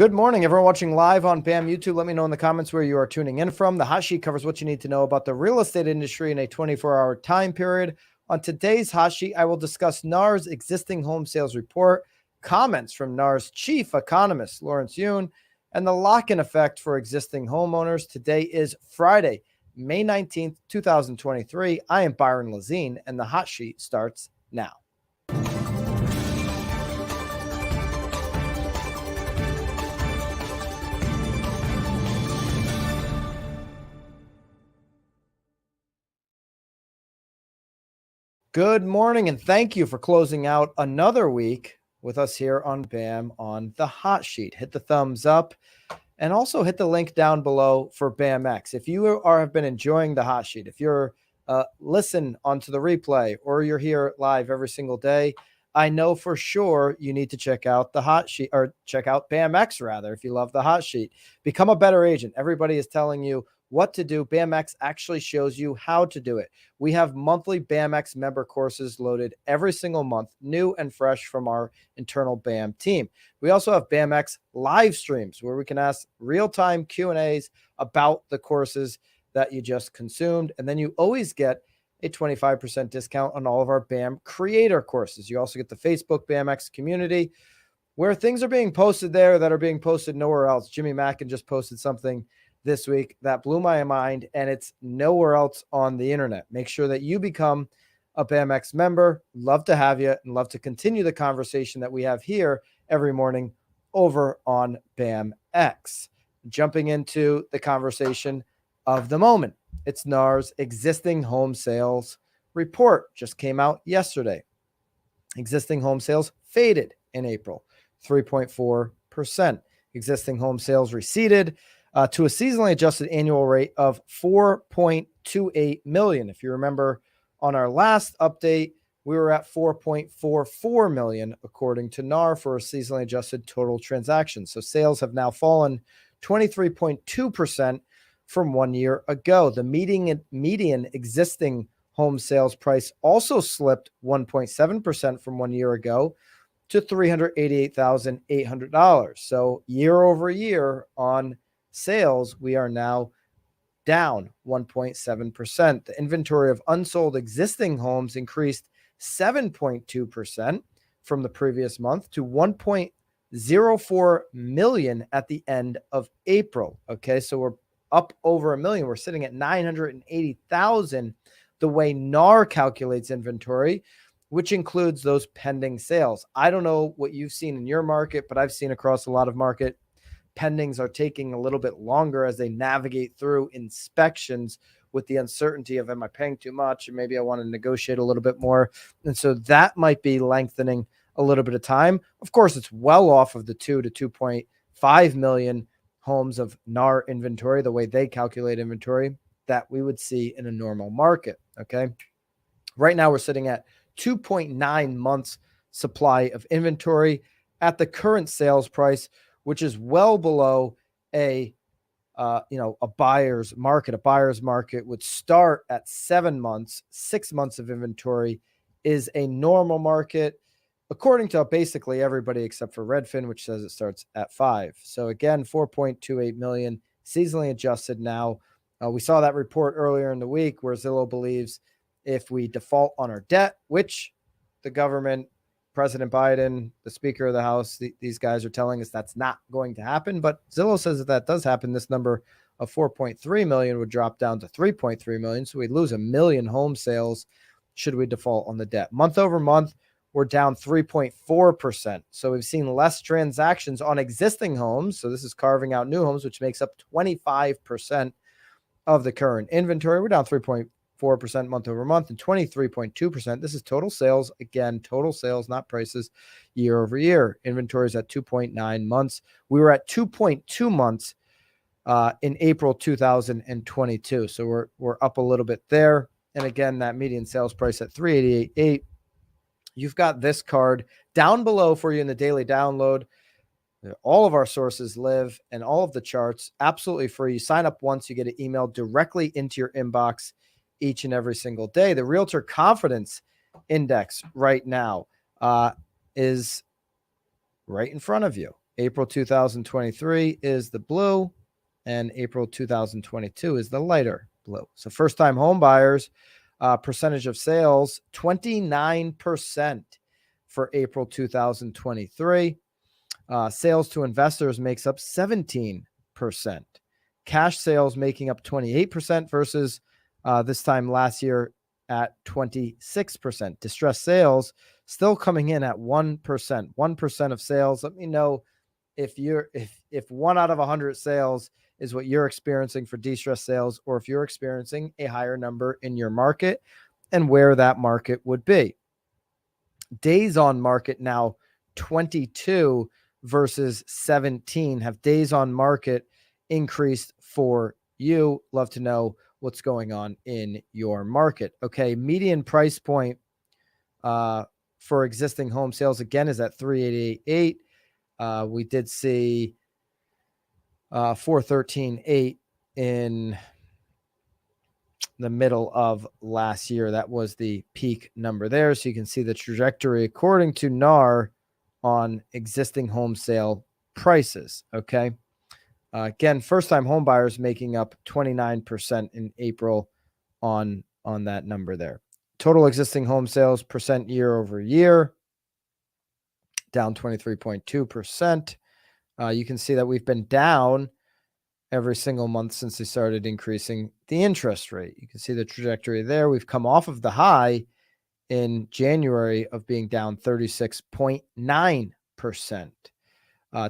Good morning, everyone watching live on BAM YouTube. Let me know in the comments where you are tuning in from. The Hot Sheet covers what you need to know about the real estate industry in a 24-hour time period. On today's Hot Sheet, I will discuss NAR's existing home sales report, comments from NAR's chief economist, Lawrence Yun, and the lock-in effect for existing homeowners. Today is Friday, May 19th, 2023. I am Byron Lazine, and the Hot Sheet starts now. Good morning, and thank you for closing out another week with us here on BAM on the Hot Sheet. Hit the thumbs up and also hit the link down below for BAMX. If you have been enjoying the Hot Sheet, if you're listen onto the replay or you're here live every single day, I know for sure you need to check out the Hot Sheet, or check out BAMX rather, if you love the Hot Sheet. Become a better agent. Everybody is telling you what to do. BAMX actually shows you how to do it. We have monthly BAMX member courses loaded every single month, new and fresh from our internal BAM team. We also have BAMX live streams where we can ask real-time Q&As about the courses that you just consumed. And then you always get a 25% discount on all of our BAM creator courses. You also get the Facebook BAMX community where things are being posted there that are being posted nowhere else. Jimmy Mackin just posted something this week that blew my mind, and it's nowhere else on the internet. Make sure that you become a BAMX member. Love to have you and love to continue the conversation that we have here every morning over on BAMX. Jumping into the conversation of the moment. It's NAR's existing home sales report just came out yesterday. Existing home sales faded in April, 3.4%. Existing home sales receded to a seasonally adjusted annual rate of 4.28 million. If you remember on our last update, we were at 4.44 million, according to NAR, for a seasonally adjusted total transactions. So sales have now fallen 23.2% from 1 year ago. The median existing home sales price also slipped 1.7% from 1 year ago to $388,800. So year over year on sales, we are now down 1.7%. The inventory of unsold existing homes increased 7.2% from the previous month to 1.04 million at the end of April. Okay, so we're up over a million. We're sitting at 980,000 the way NAR calculates inventory, which includes those pending sales. I don't know what you've seen in your market, but I've seen across a lot of market, pendings are taking a little bit longer as they navigate through inspections with the uncertainty of, am I paying too much? And maybe I want to negotiate a little bit more. And so that might be lengthening a little bit of time. Of course, it's well off of the 2 to 2.5 million homes of NAR inventory, the way they calculate inventory, that we would see in a normal market. Okay. Right now we're sitting at 2.9 months supply of inventory at the current sales price, which is well below a buyer's market. A buyer's market would start at 7 months. 6 months of inventory is a normal market, according to basically everybody except for Redfin, which says it starts at 5. So again, 4.28 million seasonally adjusted now. We saw that report earlier in the week where Zillow believes if we default on our debt, which the government, President Biden, the Speaker of the House, these guys are telling us that's not going to happen. But Zillow says if that does happen, this number of 4.3 million would drop down to 3.3 million. So we'd lose 1 million home sales should we default on the debt. Month over month, we're down 3.4%. So we've seen less transactions on existing homes. So this is carving out new homes, which makes up 25% of the current inventory. We're down 3.4% month over month and 23.2%. This is total sales. Again, total sales, not prices, year over year. Inventory is at 2.9 months. We were at 2.2 months in April 2022. So we're up a little bit there. And again, that median sales price at 388.8. You've got this card down below for you in the daily download. All of our sources live and all of the charts absolutely free. You sign up once, you get an email directly into your inbox each and every single day. The Realtor Confidence Index right now is right in front of you. April 2023 is the blue, and April 2022 is the lighter blue. So first-time home buyers, percentage of sales, 29% for April 2023. Sales to investors makes up 17%. Cash sales making up 28% versus this time last year at 26%. Distressed sales still coming in at 1%. 1% of sales. Let me know if 1 out of 100 sales is what you're experiencing for distressed sales, or if you're experiencing a higher number in your market and where that market would be. Days on market now 22 versus 17. Have days on market increased for you? Love to know what's going on in your market. Okay, median price point for existing home sales again is at 388.8. We did see 413.8 in the middle of last year. That was the peak number there. So you can see the trajectory according to NAR on existing home sale prices. Okay. Again, first-time home buyers making up 29% in April on that number there. Total existing home sales percent year over year, down 23.2%. You can see that we've been down every single month since they started increasing the interest rate. You can see the trajectory there. We've come off of the high in January of being down 36.9%.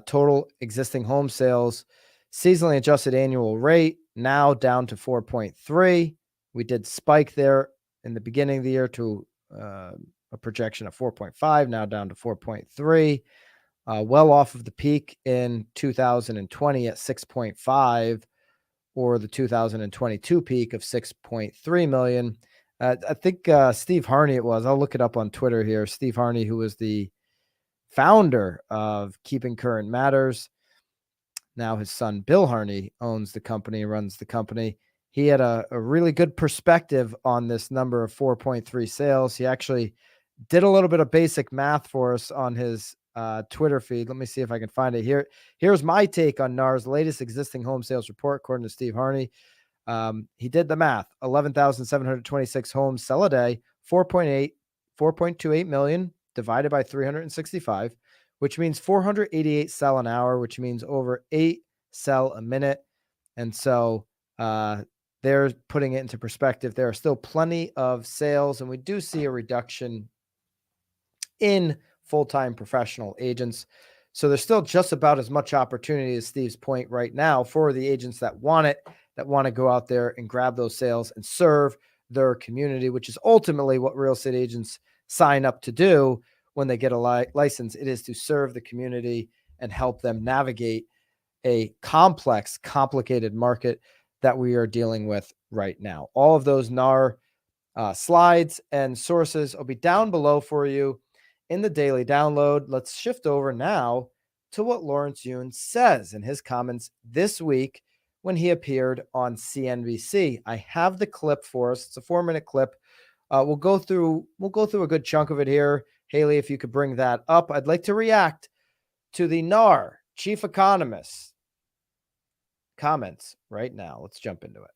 Total existing home sales, seasonally adjusted annual rate, now down to 4.3. We did spike there in the beginning of the year to a projection of 4.5, now down to 4.3. Well off of the peak in 2020 at 6.5, or the 2022 peak of 6.3 million. I think Steve Harney it was. I'll look it up on Twitter here. Steve Harney, who was the founder of Keeping Current Matters. Now his son, Bill Harney, owns the company, runs the company. He had a really good perspective on this number of 4.3 sales. He actually did a little bit of basic math for us on his Twitter feed. Let me see if I can find it here. Here's my take on NAR's latest existing home sales report, according to Steve Harney. He did the math. 11,726 homes sell a day, 4.28 million divided by 365, which means 488 sell an hour, which means over 8 sell a minute. And so they're putting it into perspective. There are still plenty of sales, and we do see a reduction in full-time professional agents. So there's still just about as much opportunity as Steve's point right now for the agents that want it, that want to go out there and grab those sales and serve their community, which is ultimately what real estate agents sign up to do when they get a license. It is to serve the community and help them navigate a complex, complicated market that we are dealing with right now. All of those NAR slides and sources will be down below for you in the daily download. Let's shift over now to what Lawrence Yun says in his comments this week when he appeared on CNBC. I have the clip for us. It's a 4-minute clip. We'll go through a good chunk of it here. Haley, if you could bring that up. I'd like to react to the NAR chief economist comments right now. Let's jump into it.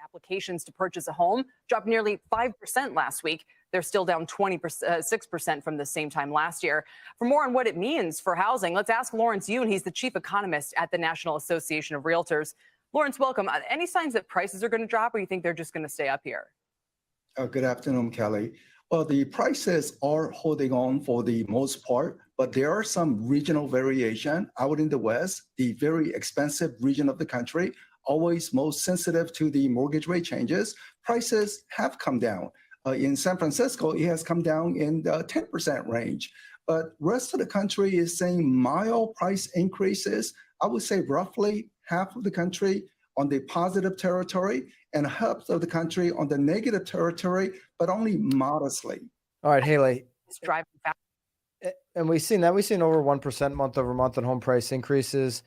Applications to purchase a home dropped nearly 5% last week. They're still down 6% from the same time last year. For more on what it means for housing, let's ask Lawrence Yun. He's the chief economist at the National Association of Realtors. Lawrence, welcome. Any signs that prices are going to drop, or you think they're just going to stay up here? Good afternoon, Kelly. Well, the prices are holding on for the most part, but there are some regional variation. Out in the West, the very expensive region of the country, always most sensitive to the mortgage rate changes, prices have come down. In San Francisco, it has come down in the 10% range. But rest of the country is seeing mild price increases. I would say roughly half of the country on the positive territory and half of the country on the negative territory, but only modestly. All right, Haley. It's driving fast. And we've seen that. We've seen over 1% month over month on home price increases.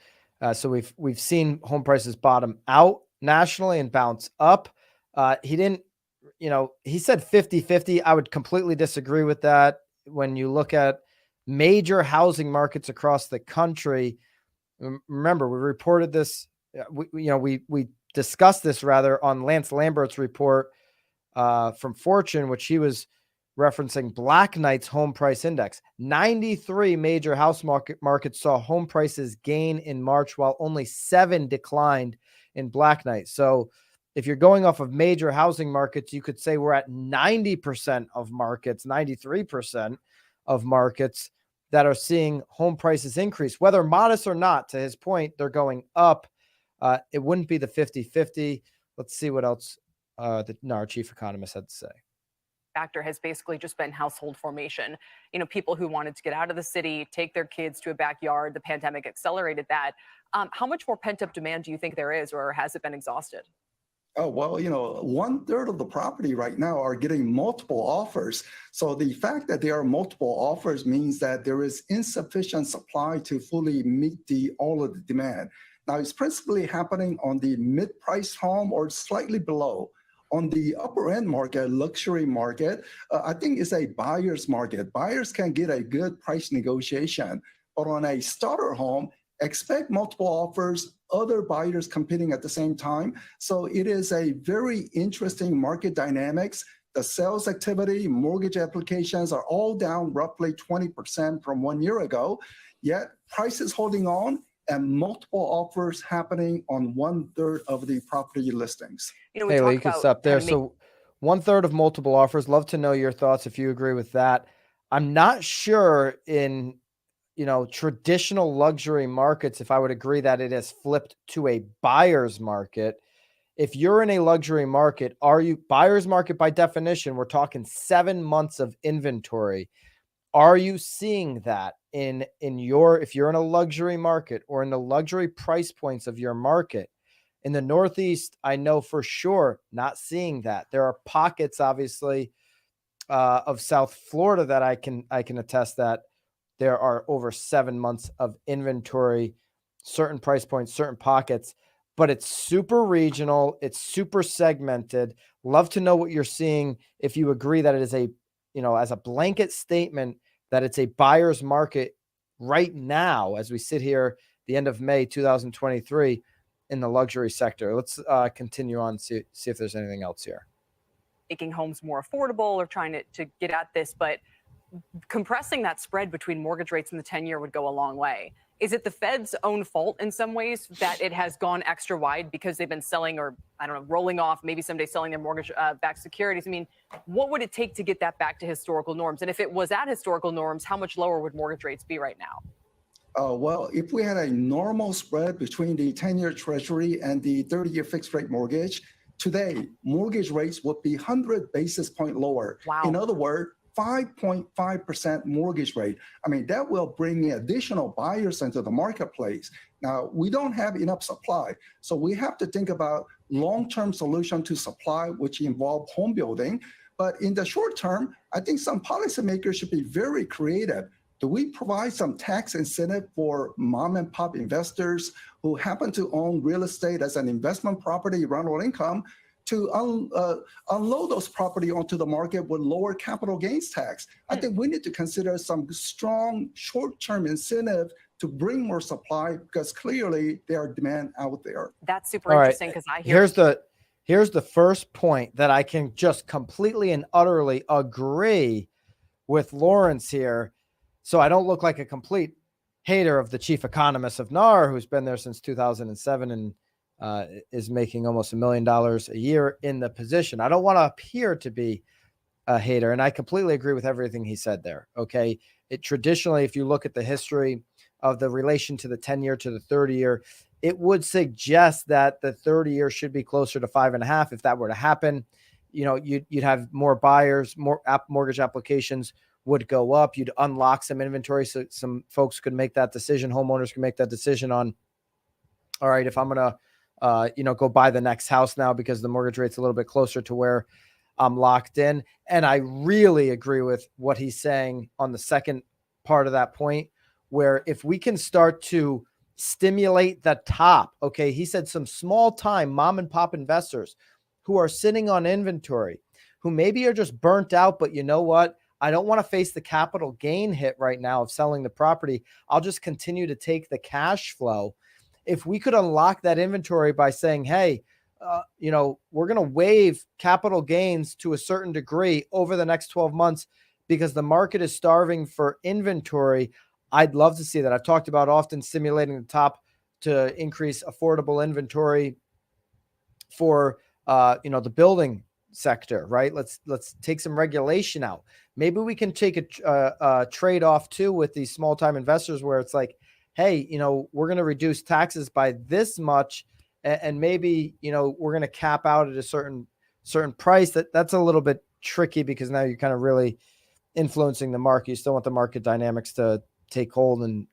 So we've seen home prices bottom out nationally and bounce up. He didn't, he said 50-50. I would completely disagree with that. When you look at major housing markets across the country. Remember, we reported this, we discussed this rather on Lance Lambert's report from Fortune, which he was referencing Black Knight's home price index. 93 major house markets saw home prices gain in March, while only 7 declined in Black Knight. So if you're going off of major housing markets, you could say we're at 90% of markets, 93% of markets that are seeing home prices increase, whether modest or not. To his point, they're going up. It wouldn't be the 50-50. Let's see what else the NAR chief economist had to say. Factor has basically just been household formation. People who wanted to get out of the city, take their kids to a backyard. The pandemic accelerated that. How much more pent-up demand do you think there is, or has it been exhausted? Oh, well, 1/3 of the property right now are getting multiple offers. So the fact that there are multiple offers means that there is insufficient supply to fully meet all of the demand. Now, it's principally happening on the mid-priced home or slightly below. On the upper end market, luxury market, I think it's a buyer's market. Buyers can get a good price negotiation, but on a starter home, expect multiple offers, other buyers competing at the same time. So it is a very interesting market dynamics. The sales activity, mortgage applications are all down roughly 20% from 1 year ago, yet prices holding on and multiple offers happening on 1/3 of the property listings. Haley, you can stop there. So 1/3 of multiple offers. Love to know your thoughts if you agree with that. I'm not sure in traditional luxury markets if I would agree that it has flipped to a buyer's market. If you're in a luxury market, are you buyer's market by definition? We're talking 7 months of inventory. Are you seeing that if you're in a luxury market or in the luxury price points of your market? In the Northeast, I know for sure not seeing that. There are pockets, obviously, of South Florida that I can attest that there are over 7 months of inventory, certain price points, certain pockets, but it's super regional. It's super segmented. Love to know what you're seeing. If you agree that it is as a blanket statement, that it's a buyer's market right now, as we sit here, the end of May, 2023 in the luxury sector. Let's continue on, see if there's anything else here. Making homes more affordable or trying to get at this, but compressing that spread between mortgage rates and the 10-year would go a long way. Is it the Fed's own fault in some ways that it has gone extra wide because they've been selling, or I don't know, rolling off, maybe someday selling their mortgage-backed securities? I mean, what would it take to get that back to historical norms? And if it was at historical norms, how much lower would mortgage rates be right now? Well, if we had a normal spread between the 10-year Treasury and the 30-year fixed rate mortgage, today, mortgage rates would be 100 basis point lower. Wow. In other words, 5.5% mortgage rate. I mean, that will bring in additional buyers into the marketplace. Now, we don't have enough supply, so we have to think about long-term solution to supply, which involve home building. But in the short term, I think some policymakers should be very creative. Do we provide some tax incentive for mom and pop investors who happen to own real estate as an investment property, rental income, to unload those property onto the market with lower capital gains tax? I think we need to consider some strong short-term incentive to bring more supply, because clearly there are demand out there. That's super interesting, because I hear here's the first point that I can just completely and utterly agree with Lawrence here. So I don't look like a complete hater of the chief economist of NAR, who's been there since 2007 and is making almost $1 million a year in the position. I don't want to appear to be a hater, and I completely agree with everything he said there. Okay. Traditionally, if you look at the history of the relation to the 10-year to the 30-year, it would suggest that the 30-year should be closer to 5.5. If that were to happen, you'd have more buyers, more mortgage applications would go up. You'd unlock some inventory, so some folks could make that decision. Homeowners can make that decision on, all right, if I'm going to go buy the next house now because the mortgage rate's a little bit closer to where I'm locked in. And I really agree with what he's saying on the second part of that point, where if we can start to stimulate the top, okay, he said some small time mom and pop investors who are sitting on inventory, who maybe are just burnt out, but you know what? I don't want to face the capital gain hit right now of selling the property. I'll just continue to take the cash flow. If we could unlock that inventory by saying, hey, we're going to waive capital gains to a certain degree over the next 12 months because the market is starving for inventory. I'd love to see that. I've talked about often stimulating the top to increase affordable inventory for, the building sector, right? Let's take some regulation out. Maybe we can take a trade off too with these small time investors where it's like, hey, we're going to reduce taxes by this much, and maybe we're going to cap out at a certain price. That's a little bit tricky because now you're kind of really influencing the market. You still want the market dynamics to take hold and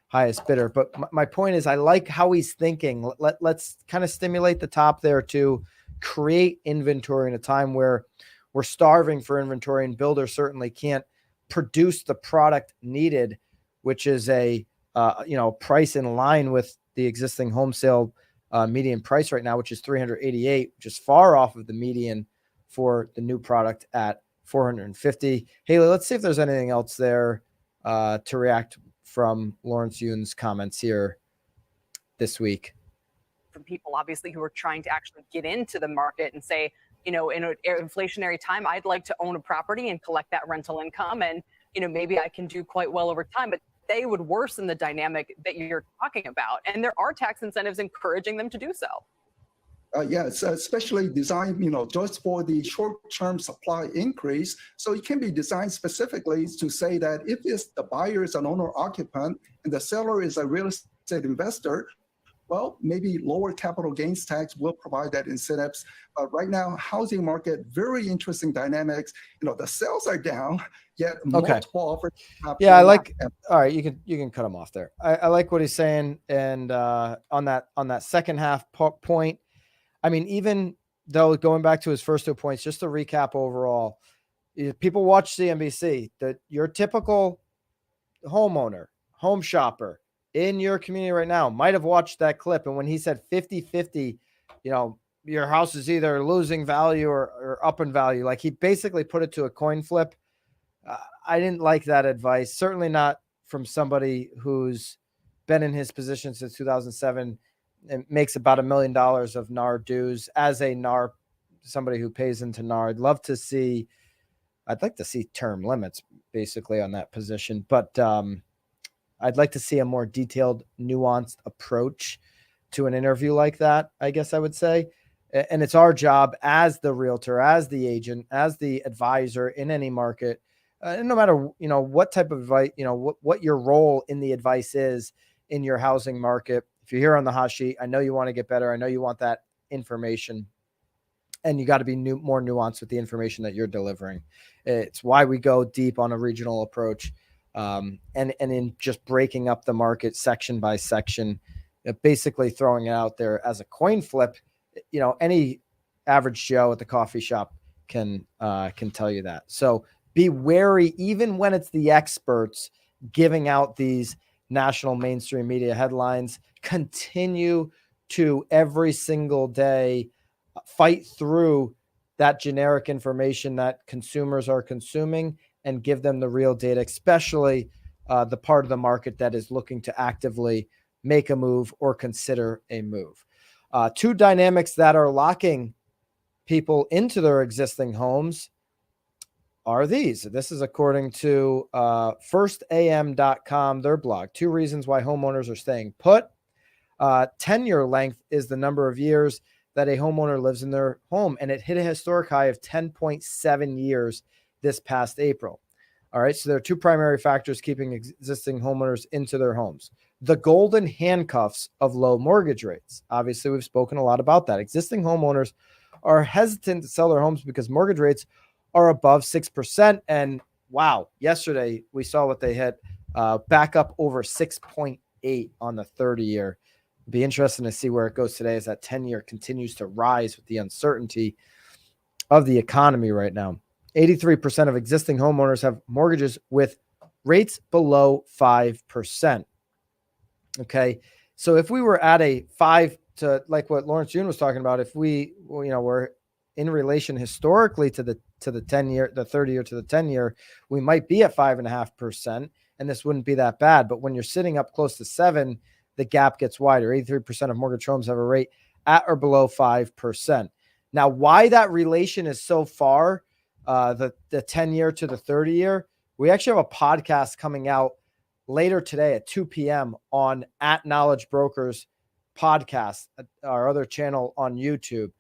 highest bidder. But my point is, I like how he's thinking. Let's kind of stimulate the top there to create inventory in a time where we're starving for inventory, and builders certainly can't produce the product needed, which is a price in line with the existing home sale median price right now, which is $388, which is far off of the median for the new product at $450. Haley, let's see if there's anything else there to react from Lawrence Yune's comments here this week. From people, obviously, who are trying to actually get into the market and say, in an inflationary time, I'd like to own a property and collect that rental income. And, maybe I can do quite well over time, but they would worsen the dynamic that you're talking about. And there are tax incentives encouraging them to do so. It's especially designed, just for the short-term supply increase. So it can be designed specifically to say that if the buyer is an owner-occupant and the seller is a real estate investor, well, maybe lower capital gains tax will provide that incentives. Right now, housing market, very interesting dynamics. The sales are down, yet multiple offers. Yeah, I like. All right, you can cut him off there. I like what he's saying, and on that second half point, I mean, even though going back to his first 2 points, just to recap overall, people watch CNBC. That your typical homeowner, home shopper in your community right now might have watched that clip. And when he said 50-50, your house is either losing value or up in value, like he basically put it to a coin flip. I didn't like that advice. Certainly not from somebody who's been in his position since 2007 and makes about $1 million of NAR dues as a NAR, somebody who pays into NAR. I'd like to see term limits basically on that position, but I'd like to see a more detailed, nuanced approach to an interview like that, I guess I would say. And it's our job as the realtor, as the agent, as the advisor in any market, no matter, what type of advice, what your role in the advice is in your housing market. If you're here on the hot sheet, I know you want to get better. I know you want that information, and you got to be more nuanced with the information that you're delivering. It's why we go deep on a regional approach. And in just breaking up the market section by section, basically throwing it out there as a coin flip. Any average Joe at the coffee shop can tell you that. So be wary, even when it's the experts giving out these national mainstream media headlines. Continue to every single day fight through that generic information that consumers are consuming and give them the real data, especially the part of the market that is looking to actively make a move or consider a move. Two dynamics that are locking people into their existing homes are these. This is according to firstam.com, their blog. 2 reasons why homeowners are staying put. Tenure length is the number of years that a homeowner lives in their home, and it hit a historic high of 10.7 years this past April. All right, so there are 2 primary factors keeping existing homeowners into their homes. The golden handcuffs of low mortgage rates. Obviously, we've spoken a lot about that. Existing homeowners are hesitant to sell their homes because mortgage rates are above 6%. And wow, yesterday we saw what they hit, back up over 6.8 on the 30-year. Be interesting to see where it goes today as that 10-year continues to rise with the uncertainty of the economy right now. 83% of existing homeowners have mortgages with rates below 5%. Okay. So if we were at a 5 to, like what Lawrence Yune was talking about, if we, were in relation historically to the 10-year, the 30-year to the 10-year, we might be at 5.5%, and this wouldn't be that bad. But when you're sitting up close to 7, the gap gets wider. 83% of mortgage homes have a rate at or below 5%. Now, why that relation is so far, the 10-year to the 30-year, we actually have a podcast coming out later today at 2 p.m. on @Knowledge Brokers podcast, our other channel on YouTube.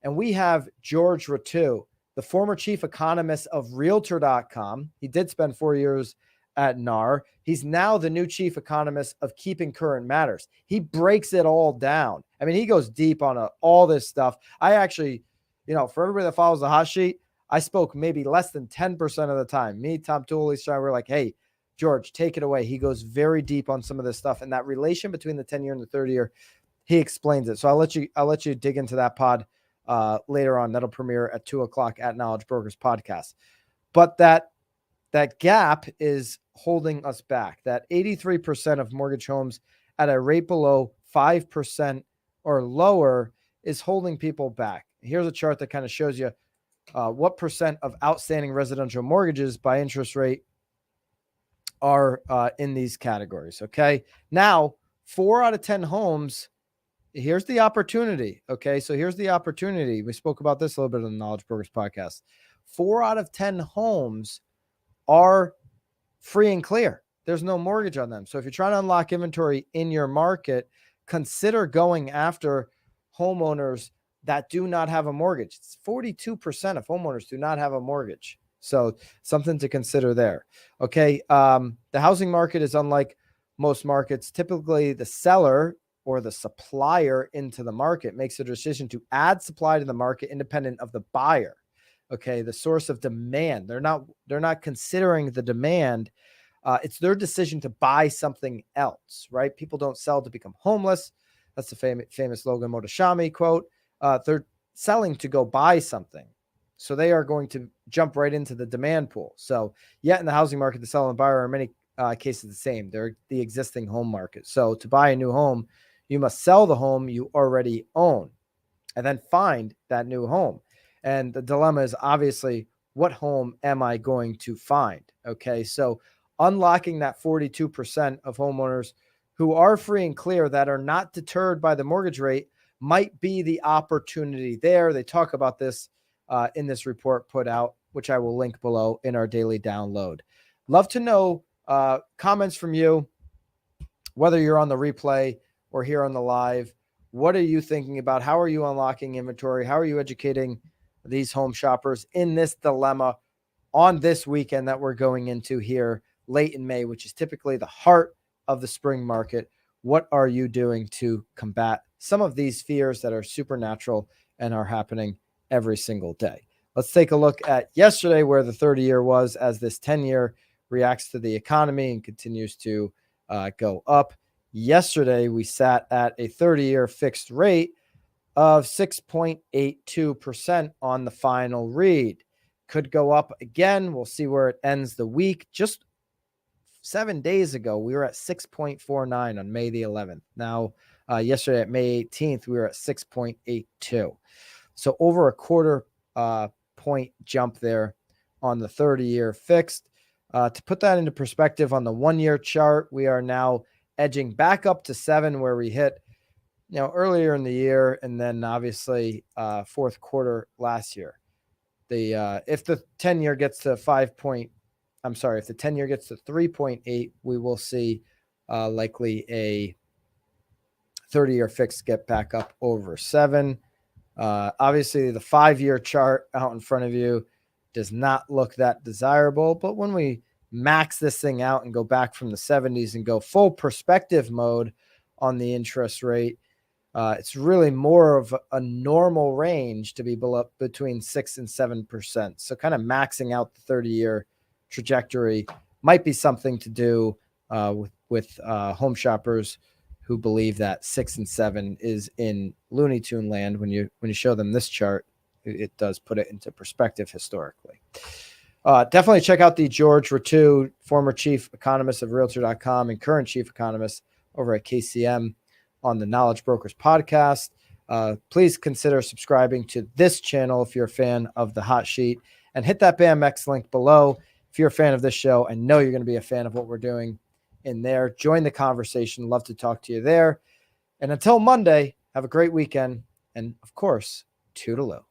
And we have George Ratu, the former chief economist of Realtor.com. He did spend 4 years at NAR. He's now the new chief economist of Keeping Current Matters. He breaks it all down. I mean, he goes deep on all this stuff. I actually, for everybody that follows the hot sheet, I spoke maybe less than 10% of the time. Me, Tom Tooley, we're like, hey, George, take it away. He goes very deep on some of this stuff, and that relation between the 10-year and the 30-year, he explains it. So I'll let you dig into that pod later on. That'll premiere at 2:00 at Knowledge Brokers podcast. But that gap is holding us back. That 83% of mortgage homes at a rate below 5% or lower is holding people back. Here's a chart that kind of shows you what percent of outstanding residential mortgages by interest rate are in these categories. Okay. Now, 4 out of 10 homes, here's the opportunity. Okay. So here's the opportunity. We spoke about this a little bit on the Knowledge Brokers podcast. 4 out of 10 homes are free and clear. There's no mortgage on them. So if you're trying to unlock inventory in your market, consider going after homeowners that do not have a mortgage. It's 42% of homeowners do not have a mortgage. So something to consider there. Okay. The housing market is unlike most markets. Typically the seller or the supplier into the market makes a decision to add supply to the market independent of the buyer. Okay. The source of demand. They're not considering the demand. It's their decision to buy something else, right? People don't sell to become homeless. That's the famous Logan Motoshami quote. They're selling to go buy something. So they are going to jump right into the demand pool. So yet in the housing market, the seller and buyer are in many cases the same. They're the existing home market. So to buy a new home, you must sell the home you already own and then find that new home. And the dilemma is obviously, what home am I going to find? Okay. So unlocking that 42% of homeowners who are free and clear that are not deterred by the mortgage rate might be the opportunity there. They talk about this in this report put out, which I will link below in our daily download. Love to know comments from you, whether you're on the replay or here on the live. What are you thinking about? How are you unlocking inventory? How are you educating these home shoppers in this dilemma on this weekend that we're going into here late in May, which is typically the heart of the spring market? What are you doing to combat some of these fears that are supernatural and are happening every single day? Let's take a look at yesterday, where the 30-year was, as this 10-year reacts to the economy and continues to go up. Yesterday, we sat at a 30-year fixed rate of 6.82% on the final read. Could go up again. We'll see where it ends the week. Just 7 days ago, we were at 6.49 on May the 11th. Now, yesterday at May 18th, we were at 6.82. So over a quarter point jump there on the 30-year fixed. To put that into perspective, on the 1-year chart, we are now edging back up to 7, where we hit, earlier in the year, and then obviously fourth quarter last year. If the 10-year gets to if the 10-year gets to 3.8, we will see likely a 30-year fixed get back up over 7. Obviously, the 5-year chart out in front of you does not look that desirable, but when we max this thing out and go back from the 70s and go full perspective mode on the interest rate, it's really more of a normal range to be below between 6 and 7%. So kind of maxing out the 30-year trajectory might be something to do with home shoppers who believe that 6 and 7 is in Looney Tune land. When you show them this chart, it does put it into perspective historically. Definitely check out the George Ratu, former chief economist of Realtor.com and current chief economist over at KCM, on the Knowledge Brokers podcast. please consider subscribing to this channel if you're a fan of the Hot Sheet, and hit that BAMX link below if you're a fan of this show. I know you're going to be a fan of what we're doing in there. Join the conversation. Love to talk to you there. And until Monday, have a great weekend. And of course, toodaloo.